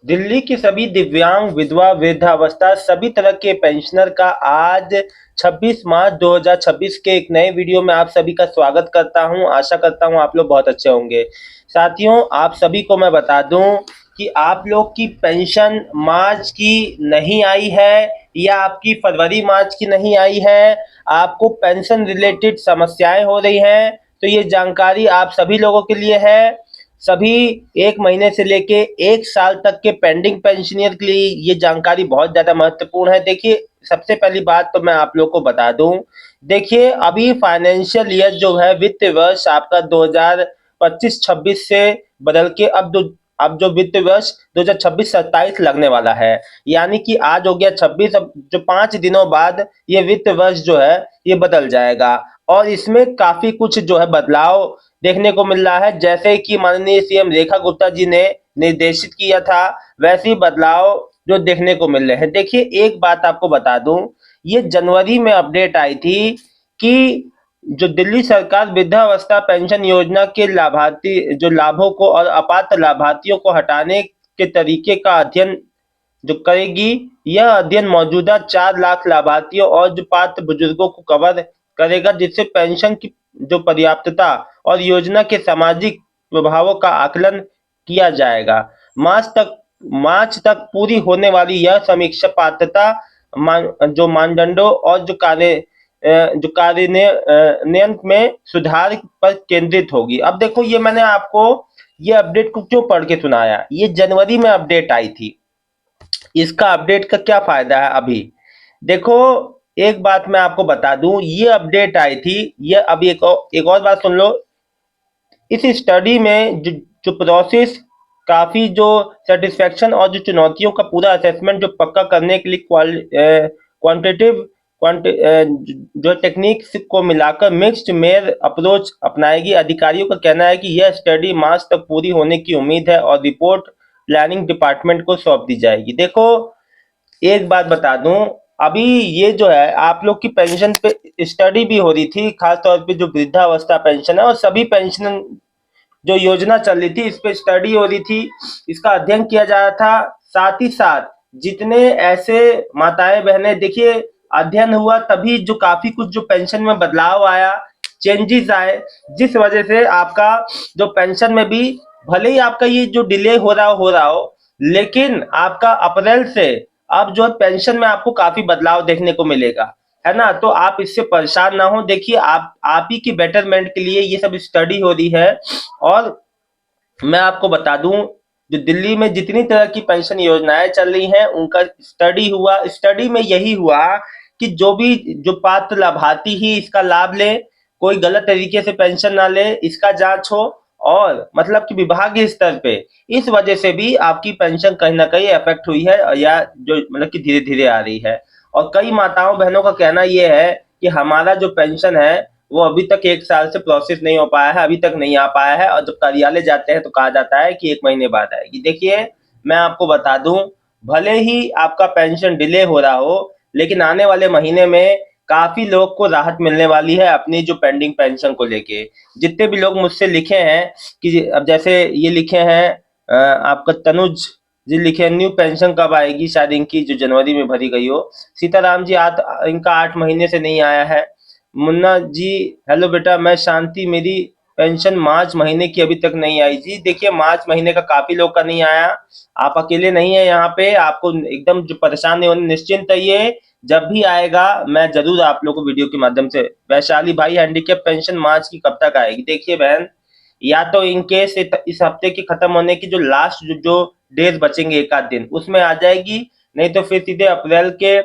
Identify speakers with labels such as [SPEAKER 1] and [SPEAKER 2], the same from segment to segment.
[SPEAKER 1] दिल्ली की सभी दिव्यांग, विधवा, वृद्धावस्था सभी तरह के पेंशनर का आज 26 मार्च 2026 के एक नए वीडियो में आप सभी का स्वागत करता हूं। आशा करता हूं आप लोग बहुत अच्छे होंगे। साथियों, आप सभी को मैं बता दूं कि आप लोग की पेंशन मार्च की नहीं आई है या आपकी फरवरी मार्च की नहीं आई है, आपको पेंशन रिलेटेड समस्याएं हो रही हैं, तो ये जानकारी आप सभी लोगों के लिए है। सभी 1 महीने से लेके 1 साल तक के पेंडिंग पेंशनियर के लिए ये जानकारी बहुत ज़्यादा महत्वपूर्ण है। देखिए, सबसे पहली बात तो मैं आप लोग को बता दूं, देखिए अभी फाइनेंशियल ईयर जो है, वित्त वर्ष आपका 2025-26 से बदल के अब जो वित्त वर्ष 2026-27 लगने वाला है। यानी कि आज हो गया 26, अब जो 5 दिनों बाद ये वित्त वर्ष जो है ये बदल जाएगा और इसमें काफी कुछ जो है बदलाव देखने को मिल रहा है। जैसे कि माननीय सीएम रेखा गुप्ता जी ने निर्देशित किया था, वैसे ही बदलाव जो देखने को मिल रहे हैं। देखिए, एक बात आपको बता दूं, ये जनवरी में अपडेट आई थी कि जो दिल्ली सरकार वृद्धावस्था पेंशन योजना के लाभार्थी जो लाभों को और अपात्र लाभार्थियों को हटाने के तरीके का अध्ययन जो करेगी। यह अध्ययन मौजूदा 4 लाख लाभार्थियों और जो पात्र बुजुर्गों को कवर करेगा, जिससे पेंशन की जो पर्याप्तता और योजना के सामाजिक प्रभावों का आकलन किया जाएगा। मार्च तक पूरी होने वाली यह समीक्षा पात्रता जो मानदंडों और जो कार्यान्वयन में सुधार पर केंद्रित होगी। अब देखो, ये मैंने आपको ये अपडेट को क्यों पढ़ के सुनाया, ये जनवरी में अपडेट आई थी। इसका अपडेट का क्या फायदा है अभी? देखो, एक बात मैं आपको बता दूं, ये अपडेट आई थी। ये अभी एक और बात सुन लो। इस स्टडी में जो प्रोसेस काफी जो सेटिस्फेक्शन और जो चुनौतियों का पूरा असेसमेंट जो पक्का करने के लिए क्वांटिटेटिव जो टेक्निक्स को मिलाकर मिक्स्ड मेयर अप्रोच अपनाएगी। अधिकारियों का कहना है कि यह स्टडी मार्च तक पूरी होने की उम्मीद है और रिपोर्ट प्लानिंग डिपार्टमेंट को सौंप दी जाएगी। देखो, एक बात बता दूं, अभी ये जो है आप लोग की पेंशन पे स्टडी भी हो रही थी, खास तौर पे जो वृद्धावस्था पेंशन है और सभी पेंशन जो योजना चल रही थी, इस पे स्टडी हो रही थी, इसका अध्ययन किया जा रहा था। साथ ही साथ जितने ऐसे माताएं बहनें, देखिए अध्ययन हुआ तभी जो काफी कुछ जो पेंशन में बदलाव आया, चेंजेस आए, जिस वजह से आपका जो पेंशन में भी भले ही आपका ये जो डिले हो रहा हो, लेकिन आपका अप्रैल से अब जो है पेंशन में आपको काफी बदलाव देखने को मिलेगा, है ना। तो आप इससे परेशान ना हो। देखिए, आप ही की बेटरमेंट के लिए ये सब स्टडी हो रही है। और मैं आपको बता दूं, जो दिल्ली में जितनी तरह की पेंशन योजनाएं चल रही हैं उनका स्टडी हुआ। स्टडी में यही हुआ कि जो पात्र लाभार्थी ही इसका लाभ ले, कोई गलत तरीके से पेंशन ना ले, इसका जांच हो। और मतलब कि विभागीय स्तर पे इस वजह से भी आपकी पेंशन कहीं ना कहीं अफेक्ट हुई है, या जो मतलब कि धीरे धीरे आ रही है। और कई माताओं बहनों का कहना यह है कि हमारा जो पेंशन है वो अभी तक 1 साल से प्रोसेस नहीं हो पाया है, अभी तक नहीं आ पाया है, और जब कार्यालय जाते हैं तो कहा जाता है कि 1 महीने बाद आएगी। देखिए, मैं आपको बता दूं, भले ही आपका पेंशन डिले हो रहा हो, लेकिन आने वाले महीने में काफी लोग को राहत मिलने वाली है अपनी जो पेंडिंग पेंशन को लेके। जितने भी लोग मुझसे लिखे हैं कि अब जैसे ये लिखे हैं, आपका तनुज जी लिखे हैं, न्यू पेंशन कब आएगी, शायद इनकी जो जनवरी में भरी गई हो। सीताराम जी, इनका 8 महीने से नहीं आया है। मुन्ना जी, हेलो बेटा, मैं शांति, मेरी पेंशन मार्च महीने की अभी तक नहीं आई। जी देखिए, मार्च महीने का काफी लोग का नहीं आया। आप अकेले नहीं है यहाँ पे, आपको एकदम जो परेशान नहीं होने, निश्चिंत रहिए। जब भी आएगा मैं जरूर आप लोग को वीडियो के माध्यम से। वैशाली भाई, हैंडीकैप पेंशन मार्च की कब तक आएगी? देखिए बहन, या तो इनकेस इस हफ्ते की खत्म होने की जो लास्ट जो डेज बचेंगे, एक आध दिन, उसमें आ जाएगी। नहीं तो फिर सीधे अप्रैल के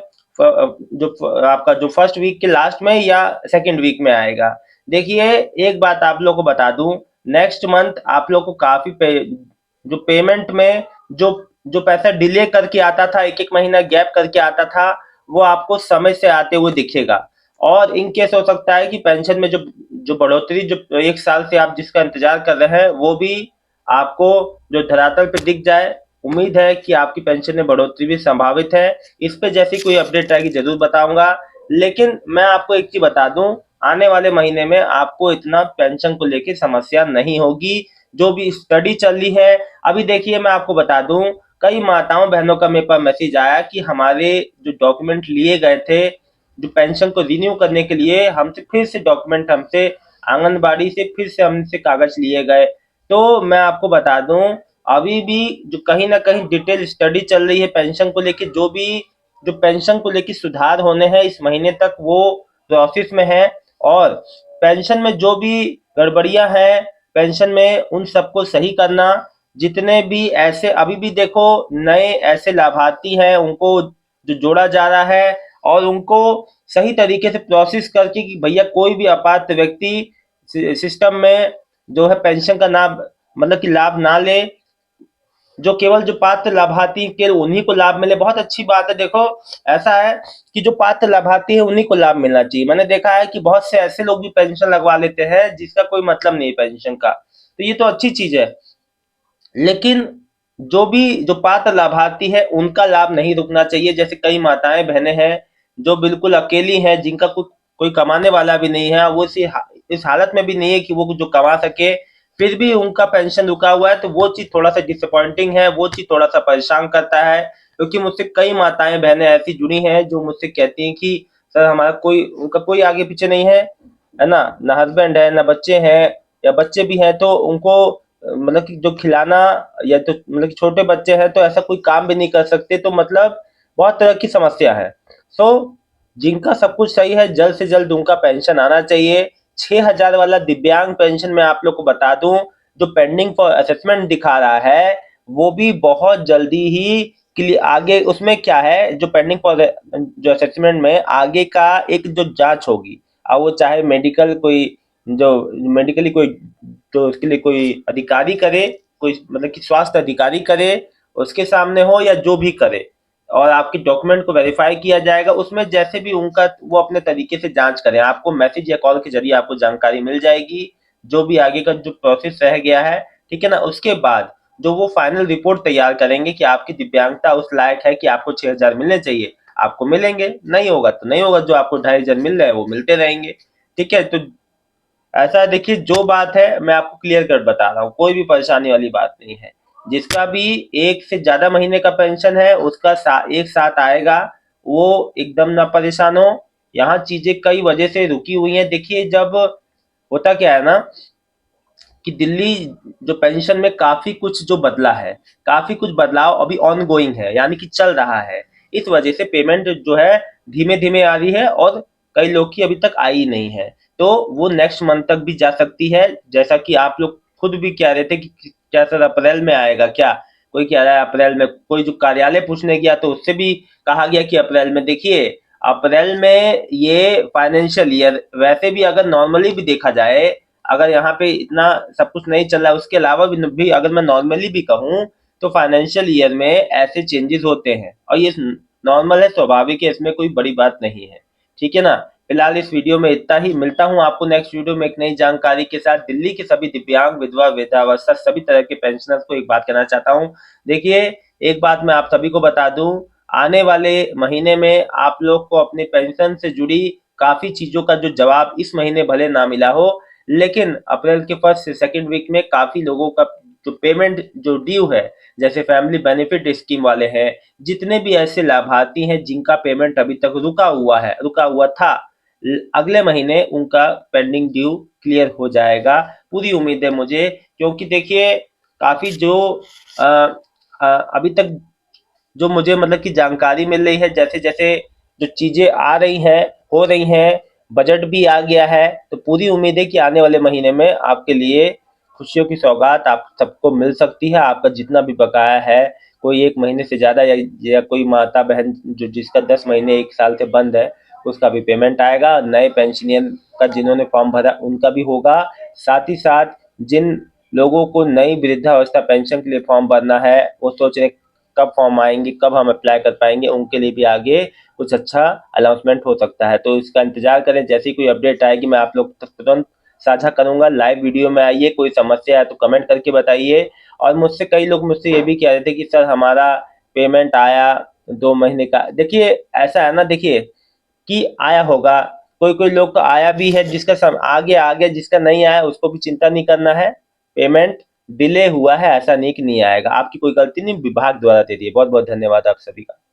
[SPEAKER 1] आपका जो फर्स्ट वीक के लास्ट में या सेकंड वीक में आएगा। देखिए, एक बात आप लोग को बता दूं, नेक्स्ट मंथ आप लोग को जो पेमेंट में जो जो पैसा डिले करके आता था, एक एक महीना गैप करके आता था, वो आपको समय से आते हुए दिखेगा। और इन केस हो सकता है कि पेंशन में जो जो बढ़ोतरी जो 1 साल से आप जिसका इंतजार कर रहे हैं, वो भी आपको जो धरातल पे दिख जाए। उम्मीद है कि आपकी पेंशन में बढ़ोतरी भी संभावित है। इस पे जैसी कोई अपडेट आएगी जरूर बताऊंगा। लेकिन मैं आपको एक चीज बता दूं, आने वाले महीने में आपको इतना पेंशन को लेके समस्या नहीं होगी। जो भी स्टडी चल रही है, अभी देखिए मैं आपको बता दूं, कई माताओं बहनों का मेरे पास मैसेज आया कि हमारे जो डॉक्यूमेंट लिए गए थे जो पेंशन को रिन्यू करने के लिए, हमसे फिर से डॉक्यूमेंट, हमसे आंगनबाड़ी से फिर से हमसे कागज लिए गए। तो मैं आपको बता दूं, अभी भी जो कहीं ना कहीं डिटेल स्टडी चल रही है पेंशन को लेके, जो पेंशन को लेके सुधार होने हैं इस महीने तक, वो प्रोसेस में है। और पेंशन में जो भी गड़बड़ियां हैं पेंशन में, उन सबको सही करना। जितने भी ऐसे अभी भी देखो नए ऐसे लाभार्थी हैं उनको जो जोड़ा जा रहा है, और उनको सही तरीके से प्रोसेस करके कि भैया कोई भी अपात्र व्यक्ति सिस्टम में जो है पेंशन का नाम मतलब कि लाभ ना ले, जो केवल जो पात्र लाभार्थी के उन्हीं को लाभ मिले। बहुत अच्छी बात है। देखो ऐसा है कि जो पात्र लाभार्थी है उन्हीं को लाभ मिलना चाहिए। मैंने देखा है कि बहुत से ऐसे लोग भी पेंशन लगवा लेते हैं जिसका कोई मतलब नहीं है पेंशन का, तो ये तो अच्छी चीज है। लेकिन जो पात्र लाभार्थी है उनका लाभ नहीं रुकना चाहिए। जैसे कई माताएं बहनें हैं जो बिल्कुल अकेली हैं, जिनका कोई कमाने वाला भी नहीं है, वो इस हालत में भी नहीं है कि वो जो कमा सके, फिर भी उनका पेंशन रुका हुआ है, तो वो चीज थोड़ा सा डिसअपॉइंटिंग है, वो चीज थोड़ा सा परेशान करता है। क्योंकि मुझसे कई माताएं बहनें ऐसी जुड़ी हैं जो मुझसे कहती हैं कि सर हमारा उनका कोई आगे पीछे नहीं है ना, ना हस्बैंड है ना बच्चे हैं, या बच्चे भी हैं तो उनको मतलब कि जो खिलाना, या तो मतलब कि छोटे बच्चे हैं तो ऐसा कोई काम भी नहीं कर सकते, तो मतलब बहुत तरह की समस्या है। सो जिनका सब कुछ सही है जल्द से जल्द उनका पेंशन आना चाहिए। 6,000 वाला दिव्यांग पेंशन में आप लोग को बता दूं, जो पेंडिंग फॉर असेसमेंट दिखा रहा है वो भी बहुत जल्दी ही क्लियर। आगे उसमें क्या है, जो पेंडिंग फॉर जो असेसमेंट में आगे का एक जो जांच होगी, अब वो चाहे मेडिकल कोई जो मेडिकली कोई, तो उसके लिए कोई अधिकारी करे, कोई मतलब कि स्वास्थ्य अधिकारी करे, उसके सामने हो या जो भी करे, और आपके डॉक्यूमेंट को वेरीफाई किया जाएगा। उसमें जैसे भी उनका वो अपने तरीके से जांच करें, आपको मैसेज या कॉल के जरिए आपको जानकारी मिल जाएगी जो भी आगे का जो प्रोसेस रह गया है। ठीक है ना। उसके बाद जो वो फाइनल रिपोर्ट तैयार करेंगे कि आपकी दिव्यांगता उस लायक है कि आपको 6,000 मिलने चाहिए, आपको मिलेंगे, नहीं होगा तो नहीं होगा, जो आपको 2,500 मिल रहे हैं वो मिलते रहेंगे। ठीक है। तो ऐसा है, देखिए जो बात है मैं आपको क्लियर कट बता रहा हूँ, कोई भी परेशानी वाली बात नहीं है। जिसका भी एक से ज्यादा महीने का पेंशन है उसका एक साथ आएगा, वो एकदम ना परेशान हो। यहाँ चीजें कई वजह से रुकी हुई हैं। देखिए जब होता क्या है ना कि दिल्ली जो पेंशन में काफी कुछ जो बदला है, काफी कुछ बदलाव अभी ऑन गोइंग है, यानी कि चल रहा है। इस वजह से पेमेंट जो है धीमे धीमे आ रही है, और कई लोग की अभी तक आई नहीं है, तो वो नेक्स्ट मंथ तक भी जा सकती है। जैसा कि आप लोग खुद भी कह रहे थे कि क्या सर अप्रैल में आएगा क्या, कोई कह रहा है अप्रैल में, कोई जो कार्यालय पूछने गया तो उससे भी कहा गया कि अप्रैल में। देखिए अप्रैल में ये फाइनेंशियल ईयर वैसे भी अगर नॉर्मली भी देखा जाए, अगर यहाँ पे इतना सब कुछ नहीं चल रहा है उसके अलावा भी अगर मैं नॉर्मली भी कहूँ, तो फाइनेंशियल ईयर में ऐसे चेंजेस होते हैं, और ये नॉर्मल है, स्वाभाविक है, इसमें कोई बड़ी बात नहीं है। ठीक है ना। फिलहाल इस वीडियो में इतना ही, मिलता हूँ आपको नेक्स्ट वीडियो में एक नई जानकारी के साथ। दिल्ली के सभी दिव्यांग विधवा वृद्धावस्था सभी तरह के पेंशनर्स को एक बात कहना चाहता हूँ। देखिए एक बात मैं आप सभी को बता दूं, आने वाले महीने में आप लोग को अपनी पेंशन से जुड़ी काफी चीजों का जो जवाब इस महीने भले ना मिला हो, लेकिन अप्रैल के फर्स्ट से सेकंड वीक में काफी लोगों का जो पेमेंट जो ड्यू है, जैसे फैमिली बेनिफिट स्कीम वाले हैं, जितने भी ऐसे लाभार्थी हैं जिनका पेमेंट अभी तक रुका हुआ था, अगले महीने उनका पेंडिंग ड्यू क्लियर हो जाएगा, पूरी उम्मीद है मुझे। क्योंकि देखिए काफी जो अ, अभी तक जो मुझे मतलब की जानकारी मिल रही है, जैसे जैसे जो चीजें आ रही हैं, हो रही हैं, बजट भी आ गया है, तो पूरी उम्मीद है कि आने वाले महीने में आपके लिए खुशियों की सौगात आप सबको मिल सकती है। आपका जितना भी बकाया है, कोई एक महीने से ज्यादा, या कोई माता बहन जो जिसका 10 महीने एक साल से बंद है, उसका भी पेमेंट आएगा। नए पेंशनियर का जिन्होंने फॉर्म भरा उनका भी होगा। साथ ही साथ जिन लोगों को नई वृद्धावस्था पेंशन के लिए फॉर्म भरना है, वो सोच रहे कब फॉर्म आएंगे, कब हम अप्लाई कर पाएंगे, उनके लिए भी आगे कुछ अच्छा अनाउंसमेंट हो सकता है। तो इसका इंतजार करें, जैसी कोई अपडेट आएगी मैं आप लोग तक तुरंत साझा करूंगा। लाइव वीडियो में आइए, कोई समस्या है तो कमेंट करके बताइए। और मुझसे कई लोग मुझसे ये भी कह रहे थे कि सर हमारा पेमेंट आया 2 महीने का। देखिए ऐसा है ना, देखिए कि आया होगा, कोई कोई लोग तो आया भी है, जिसका आ गया, जिसका नहीं आया उसको भी चिंता नहीं करना है। पेमेंट डिले हुआ है, ऐसा नहीं कि नहीं आएगा। आपकी कोई गलती नहीं, विभाग द्वारा दे दिए। बहुत बहुत धन्यवाद आप सभी का।